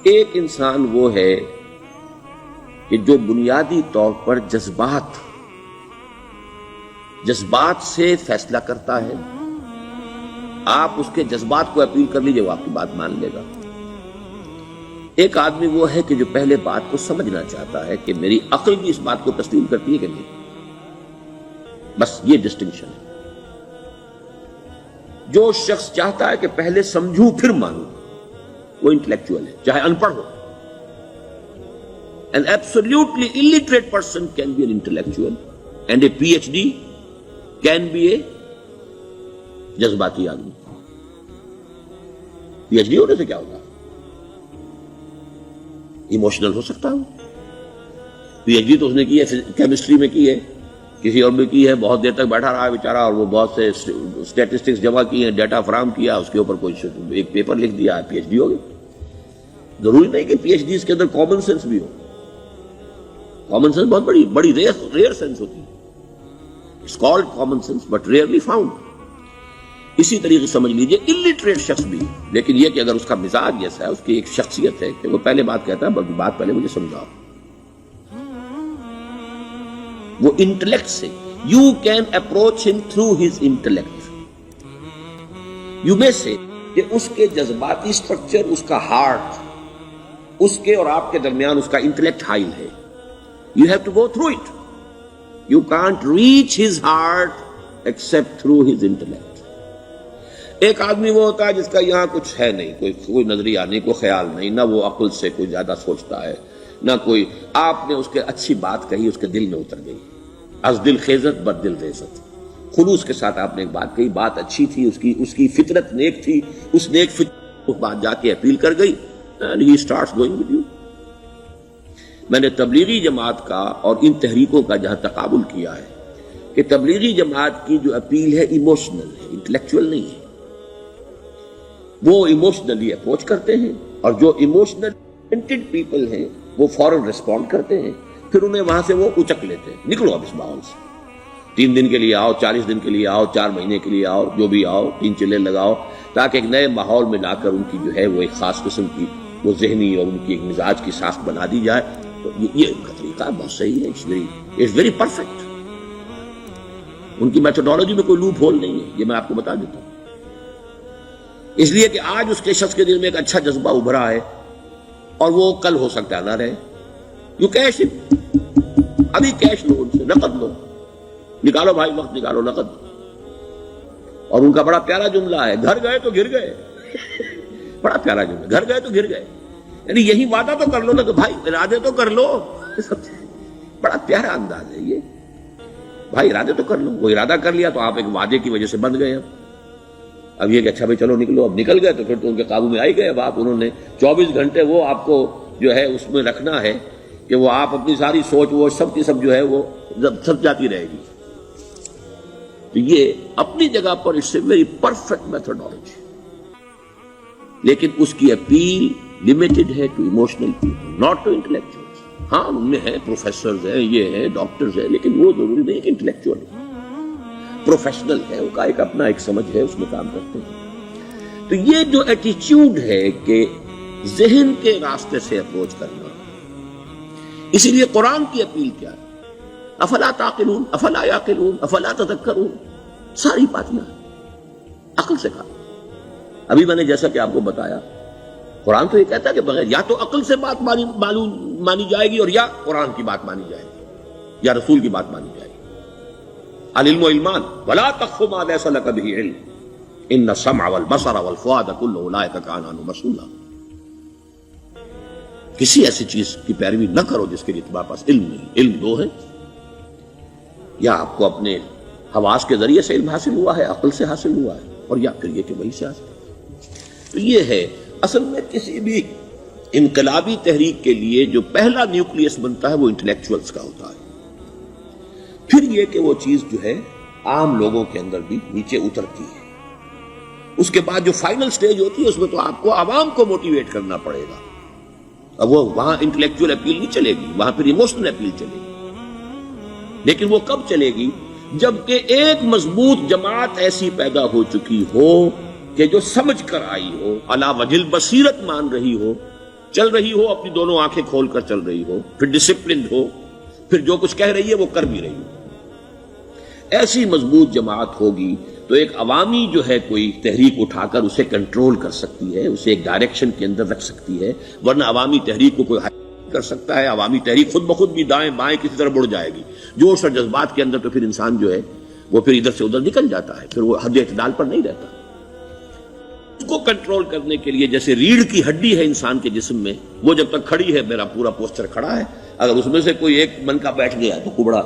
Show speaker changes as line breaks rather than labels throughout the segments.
ایک انسان وہ ہے کہ جو بنیادی طور پر جذبات سے فیصلہ کرتا ہے. آپ اس کے جذبات کو اپیل کر لیجئے، وہ آپ کی بات مان لے گا. ایک آدمی وہ ہے کہ جو پہلے بات کو سمجھنا چاہتا ہے کہ میری عقل بھی اس بات کو تسلیم کرتی ہے کہ نہیں. بس یہ ڈسٹنکشن ہے. جو شخص چاہتا ہے کہ پہلے سمجھوں پھر مانوں، وہ انٹلیکچوئل ہے، چاہے ان پڑھ ہو. An absolutely illiterate person can be an intellectual and a PhD can be a جذباتی آدمی. PhD ہونے سے کیا ہوگا؟ ایموشنل ہو سکتا ہوں. PhD تو اس نے کی ہے کیمسٹری میں کی ہے، کسی اور میں کی ہے، بہت دیر تک بیٹھا رہا ہے بیچارہ، اور وہ بہت سے اسٹیٹسٹکس جمع کیے ہیں، ڈیٹا فراہم کیا، اس کے اوپر کوئی ایک پیپر لکھ دیا، PhD ہو گئی. ضروری نہیں کہ PhD کے اندر کامن سینس بھی ہو. کامن سینس بہت بڑی ریئر سینس ہوتی ہے. It's called common sense but rarely found. اسی طریقے سمجھ لیجئے الٹریٹ شخص بھی، لیکن یہ کہ اگر اس کا مزاج جیسا ہے، اس کی ایک شخصیت ہے کہ وہ پہلے بات کہتا ہے، بلکہ بات پہلے مجھے سمجھاؤ. وہ انٹلیکٹ سے یو کین اپروچ ہم تھرو ہز انٹلیکٹ. یو میں سے کہ اس کے جذباتی سٹرکچر، اس کا ہارٹ، اس کے اور آپ کے درمیان اس کا انٹلیکٹ حائل ہے. You have to go through it. You can't reach his heart except through his intellect. ایک آدمی وہ ہوتا ہے جس کا یہاں کچھ ہے نہیں، کوئی نظریہ نہیں، کوئی خیال نہیں، نہ وہ عقل سے کوئی زیادہ سوچتا ہے، نہ کوئی. آپ نے اس کے اچھی بات کہی، اس کے دل میں اتر گئی. از دل خیزت بد دل ریزت. خلوص کے ساتھ آپ نے ایک بات کہی، بات اچھی تھی، اس کی فطرت نیک تھی، اس نیک فطرت اس بات جا کے اپیل کر گئی. And he starts going with you. میں نے تبلیغی جماعت کا اور ان تحریکوں کا جہاں تقابل کیا ہے کہ تبلیغی جماعت کی جو اپیل ہے ایموشنل ہے، انٹلیکچوئل نہیں ہے. وہ ایموشنلی اپروچ کرتے ہیں، اور جو ایموشنل پیپل ہیں وہ فوراً ریسپونڈ کرتے ہیں، پھر انہیں وہاں سے وہ اچک لیتے ہیں. نکلو اب اس ماحول سے، 3 دن کے لیے آؤ، 40 دن کے لیے آؤ، 4 مہینے کے لیے آؤ، جو بھی آؤ، 3 چلے لگاؤ، تاکہ ایک نئے ماحول میں لا کر ان کی جو ہے وہ ایک خاص قسم کی وہ ذہنی اور ان کی ایک مزاج کی ساخت بنا دی جائے. تو یہ ان کا طریقہ بہت صحیح ہے. It's very perfect. ان کی میتھڈالوجی میں کوئی لوپ ہول نہیں ہے، یہ میں آپ کو بتا دیتا ہوں. اس لیے کہ آج اس کے شخص کے دل میں ایک اچھا جذبہ ابھرا ہے، اور وہ کل ہو سکتا ہے نہ رہے. یو کیش ابھی کیش لو، ان سے نقد لو، نکالو بھائی، وقت نکالو، نقد. اور ان کا بڑا پیارا جملہ ہے، گھر گئے تو گر گئے. بڑا پیارا جملہ، گھر گئے تو گر گئے. یعنی یہی وعدہ تو کر لو نا کہ بھائی ارادے تو کر لو. بڑا پیارا انداز ہے یہ. بھائی ارادے تو کر لو. وہ ارادہ کر لیا تو آپ ایک وعدے کی وجہ سے بند گئے. اب یہ کہ اچھا بھائی چلو نکلو. اب نکل گئے تو پھر تو ان کے قابو میں آئی گئے. اب آپ انہوں نے 24 گھنٹے وہ آپ کو جو ہے اس میں رکھنا ہے کہ وہ آپ اپنی ساری سوچ وہ سب کی سب جو ہے وہ سب جاتی رہے گی. تو یہ اپنی جگہ پر it's a very perfect methodology, لیکن اس کی اپیل لمیٹڈ ہے to emotional people, not to intellectuals. ہاں ان میں ہے پروفیسرز ہیں، یہ ہیں ڈاکٹرز ہیں، لیکن وہ ضروری نہیں کہ انٹلیکچوئل پروفیشنل ہے. ان کا ایک اپنا ایک سمجھ ہے، اس میں کام کرتے ہیں. تو یہ جو ایٹیچیوڈ ہے کہ ذہن کے راستے سے اپروچ کرنا، اسی لیے قرآن کی اپیل کیا ہے؟ افلا تعقلون، افلا یعقلون، افلا تذکرون. ساری باتیں عقل سے کہا. ابھی میں نے جیسا کہ آپ کو بتایا، قرآن تو یہ کہتا ہے کہ بغیر یا تو عقل سے بات مانی جائے گی، اور یا قرآن کی بات مانی جائے گی، یا رسول کی بات مانی جائے گی. العلم علمان ولا تخف ما ليس لك به علم ان السمع والبصر والفؤاد كل اولئك كان عنه مسؤولا. کسی ایسی چیز کی پیروی نہ کرو جس کے لیے تمہارے پاس علم نہیں. علم دو ہے، یا آپ کو اپنے حواس کے ذریعے سے علم حاصل ہوا ہے، عقل سے حاصل ہوا ہے، اور یا پھر یہ کہ وہی سے حاصل. تو یہ ہے اصل میں کسی بھی انقلابی تحریک کے لیے جو پہلا نیوکلیس بنتا ہے وہ انٹلیکچوئلز کا ہوتا ہے. پھر یہ کہ وہ چیز جو ہے عام لوگوں کے اندر بھی نیچے اترتی ہے. اس کے بعد جو فائنل سٹیج ہوتی ہے اس میں تو آپ کو عوام کو موٹیویٹ کرنا پڑے گا. اب وہ وہاں انٹلیکچوئل اپیل نہیں چلے گی، وہاں پھر ایموشنل اپیل چلے گی. لیکن وہ کب چلے گی؟ جبکہ ایک مضبوط جماعت ایسی پیدا ہو چکی ہو کہ جو سمجھ کر آئی ہو، علی وجہ البصیرت مان رہی ہو چل رہی ہو اپنی دونوں آنکھیں کھول کر چل رہی ہو، پھر ڈسپلنڈ ہو، پھر جو کچھ کہہ رہی ہے وہ کر بھی رہی ہو، ایسی مضبوط جماعت ہوگی تو ایک عوامی جو ہے کوئی تحریک اٹھا کر اسے کنٹرول کر سکتی ہے، اسے ایک ڈائریکشن کے اندر رکھ سکتی ہے، ورنہ عوامی تحریک کو کوئی کر سکتا ہے؟ عوامی تحریک خود بخود بھی دائیں بائیں کسی طرف بڑھ جائے گی، جوش اور جذبات کے اندر، تو پھر انسان جو ہے وہ پھر ادھر سے ادھر نکل جاتا ہے، پھر وہ حد اعتدال پر نہیں رہتا۔ اس کو کنٹرول کرنے کے لیے جیسے ریڑھ کی ہڈی ہے انسان کے جسم میں، وہ جب تک کھڑی ہے میرا پورا پوسچر کھڑا ہے، اگر اس میں سے کوئی ایک من کا بیٹھ گیا تو کبڑا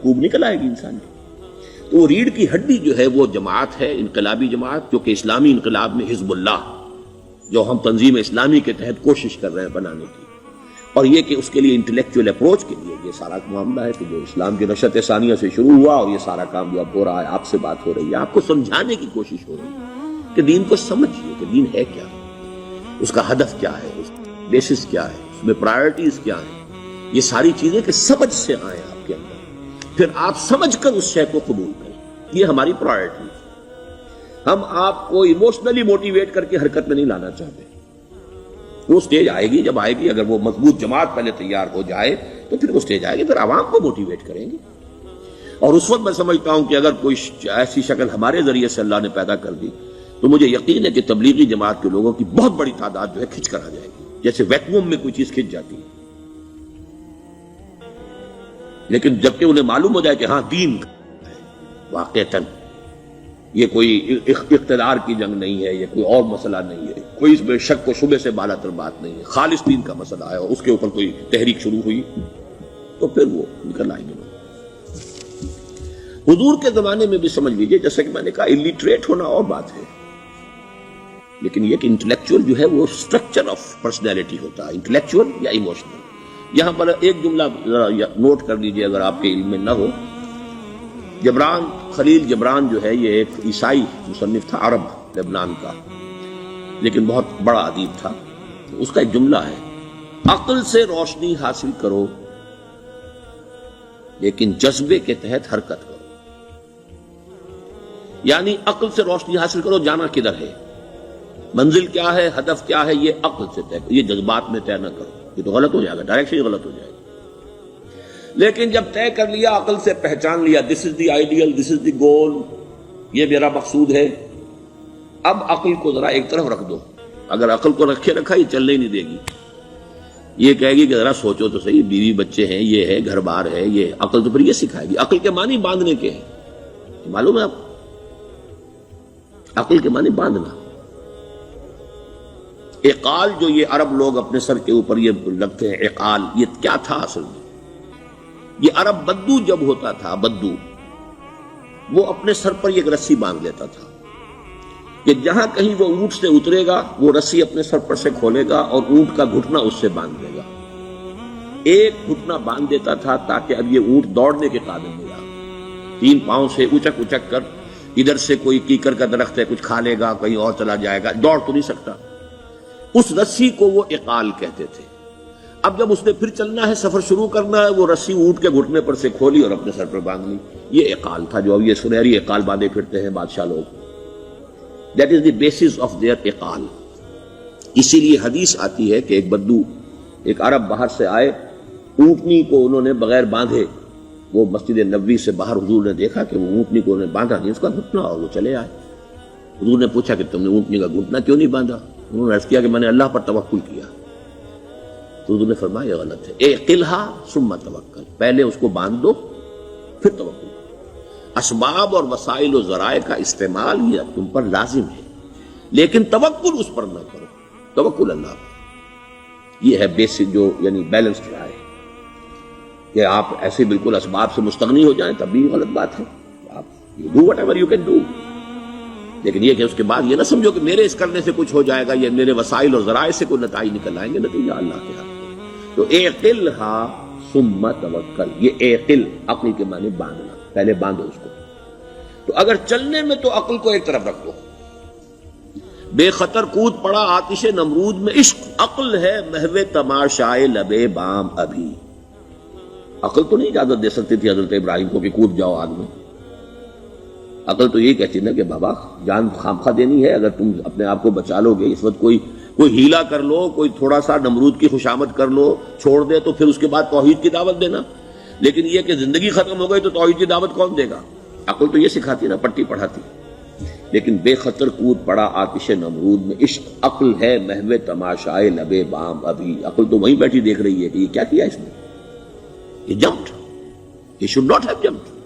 کوب نکل آئے گی انسان کی۔ تو ریڑھ کی ہڈی جو ہے وہ جماعت ہے، انقلابی جماعت، جو کہ اسلامی انقلاب میں حزب اللہ، جو ہم تنظیم اسلامی کے تحت کوشش کر رہے ہیں بنانے کی، اور یہ کہ اس کے لیے انٹلیکچوئل اپروچ کے لیے یہ سارا معاملہ ہے کہ جو اسلام کی نشأت ثانیہ سے شروع ہوا، اور یہ سارا کام جو اب ہو رہا ہے، آپ سے بات ہو رہی ہے، آپ کو سمجھانے کی کوشش ہو رہی ہے کہ دین کو سمجھیے کہ دین ہے کیا، اس کا ہدف کیا ہے، اس کا بیسس کیا ہے، اس میں پرائرٹیز کیا ہیں، یہ ساری چیزیں کہ سمجھ سے آئیں آپ کے اندر، پھر آپ سمجھ کر اس شے کو قبول کریں۔ یہ ہماری پرائرٹی ہے۔ ہم آپ کو ایموشنلی موٹیویٹ کر کے حرکت میں نہیں لانا چاہتے۔ وہ سٹیج آئے گی، جب آئے گی، اگر وہ مضبوط جماعت پہلے تیار ہو جائے تو پھر وہ سٹیج آئے گی، پھر عوام کو موٹیویٹ کریں گے۔ اور اس وقت میں سمجھتا ہوں کہ اگر کوئی ایسی شکل ہمارے ذریعے سے اللہ نے پیدا کر دی تو مجھے یقین ہے کہ تبلیغی جماعت کے لوگوں کی بہت بڑی تعداد جو ہے کھنچ کر آ جائے گی، جیسے ویکیوم میں کوئی چیز کھنچ جاتی ہے۔ لیکن جبکہ انہیں معلوم ہو جائے کہ ہاں دین واقعتاً یہ کوئی اقتدار کی جنگ نہیں ہے، یہ کوئی اور مسئلہ نہیں ہے، کوئی اس میں شک و شبے سے بالا تر بات نہیں ہے، خالص دین کا مسئلہ ہے، اور اس کے اوپر کوئی تحریک شروع ہوئی تو پھر وہ نکل آئیں گے۔ حضور کے زمانے میں بھی سمجھ لیجئے، جیسا کہ میں نے کہا الٹریٹ ہونا اور بات ہے، لیکن یہ کہ انٹلیکچوئل جو ہے وہ اسٹرکچر آف پرسنالٹی ہوتا ہے، انٹلیکچوئل یا ایموشنل۔ یہاں پر ایک جملہ ذرا نوٹ کر لیجئے اگر آپ کے علم میں نہ ہو، جبران، خلیل جبران جو ہے یہ ایک عیسائی مصنف تھا، عرب لبنان کا، لیکن بہت بڑا ادیب تھا۔ اس کا ایک جملہ ہے، عقل سے روشنی حاصل کرو لیکن جذبے کے تحت حرکت کرو۔ یعنی عقل سے روشنی حاصل کرو، جانا کدھر ہے، منزل کیا ہے، ہدف کیا ہے، یہ عقل سے طے کرو، یہ جذبات میں طے نہ کرو، یہ تو غلط ہو جائے گا، ڈائریکشن ہی غلط ہو جائے گا۔ لیکن جب طے کر لیا، عقل سے پہچان لیا، دس از دی آئیڈیل، دس از دی گول، یہ میرا مقصود ہے، اب عقل کو ذرا ایک طرف رکھ دو۔ اگر عقل کو رکھے رکھا یہ چلنے ہی نہیں دے گی، یہ کہے گی کہ ذرا سوچو تو صحیح، بیوی بچے ہیں، یہ ہے، گھر بار ہے، یہ عقل تو پھر یہ سکھائے گی۔ عقل کے معنی باندھنے کے ہیں، معلوم ہے آپ، عقل کے معنی باندھنا۔ اقال جو یہ عرب لوگ اپنے سر کے اوپر یہ لگتے ہیں، اقال، یہ کیا تھا اصل میں؟ یہ عرب بدو جب ہوتا تھا، بدو وہ اپنے سر پر ایک رسی باندھ لیتا تھا کہ جہاں کہیں وہ اونٹ سے اترے گا وہ رسی اپنے سر پر سے کھولے گا اور اونٹ کا گھٹنا اس سے باندھ دے گا۔ ایک گھٹنا باندھ دیتا تھا تاکہ اب یہ اونٹ دوڑنے کے قابل ہو جائے، 3 پاؤں سے اچک اچک کر، ادھر سے کوئی کیکر کا درخت ہے کچھ کھا لے گا، کہیں اور چلا جائے گا، دوڑ تو نہیں سکتا۔ اس رسی کو وہ اقال کہتے تھے۔ اب جب اس نے پھر چلنا ہے، سفر شروع کرنا ہے، وہ رسی اونٹ کے گھٹنے پر سے کھولی اور اپنے سر پر باندھ لی۔ یہ اقال تھا، جو اب یہ سنہری اقال باندھے پھرتے ہیں بادشاہ لوگ۔ That is the basis of their اقال۔ اسی لیے حدیث آتی ہے کہ ایک بدو، ایک عرب باہر سے آئے، اونٹنی کو انہوں نے بغیر باندھے، وہ مسجد نبوی سے باہر حضور نے دیکھا کہ وہ اونٹنی کو انہوں نے باندھا نہیں، اس کا گھٹنا، اور وہ چلے آئے۔ حضور نے پوچھا کہ تم نے اونٹنی کا گھٹنا کیوں نہیں باندھا؟ انہوں نے عرض کیا کہ میں نے اللہ پر توکل کیا۔ تو حضور نے فرمایا یہ غلط ہے، اعقلھا ثم توکل، پہلے اس کو باندھ دو پھر توکل۔ اسباب اور وسائل و ذرائع کا استعمال یہ تم پر لازم ہے، لیکن توکل اس پر نہ کرو، توکل اللہ پر۔ یہ ہے بیسک جو یعنی بیلنسڈ رائے، کہ آپ ایسے بالکل اسباب سے مستغنی ہو جائیں تب بھی غلط بات ہے۔ آپ you do what ever you can do, لیکن یہ کہ اس کے بعد یہ نہ سمجھو کہ میرے اس کرنے سے کچھ ہو جائے گا، یا میرے وسائل اور ذرائع سے کوئی نتائج نکل آئیں گے، نتیجہ اللہ کے ہاتھ۔ تو اعقلھا ثم توکل، یہ اعقل، عقل کے معنی باندھنا، پہلے باندھو اس کو۔ تو اگر چلنے میں تو عقل کو ایک طرف رکھ دو، بے خطر کود پڑا آتش نمرود میں عشق، عقل ہے محو تماشائے لبے بام ابھی۔ عقل تو نہیں اجازت دے سکتی تھی حضرت ابراہیم کو کہ کود جاؤ آگ میں، عقل تو یہی کہتی نا کہ بابا جان خامخواہ دینی ہے، اگر تم اپنے آپ کو بچا لو گے، اس وقت کوئی کوئی ہیلا کر لو، کوئی تھوڑا سا نمرود کی خوشامد کر لو، چھوڑ دے تو پھر اس کے بعد توحید کی دعوت دینا. لیکن یہ کہ زندگی ختم ہو گئی تو توحید کی دعوت کون دے گا؟ عقل تو یہ سکھاتی نا، پٹی پڑھاتی. لیکن بے خطر کود پڑا آتش نمرود میں، عشق عقل ہے محو تماشائے لبے بام ابھی. عقل تو وہیں بیٹھی دیکھ رہی ہے کہ یہ کیا کیا اس نے، یہ جمپڈ، یہ شوڈ ناٹ ہیو جمپڈ.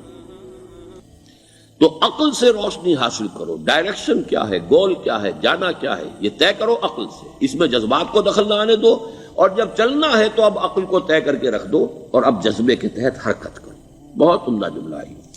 تو عقل سے روشنی حاصل کرو، ڈائریکشن کیا ہے، گول کیا ہے، جانا کیا ہے، یہ طے کرو عقل سے. اس میں جذبات کو دخل نہ آنے دو، اور جب چلنا ہے تو اب عقل کو طے کر کے رکھ دو، اور اب جذبے کے تحت حرکت کرو. بہت عمدہ جملہ ہے.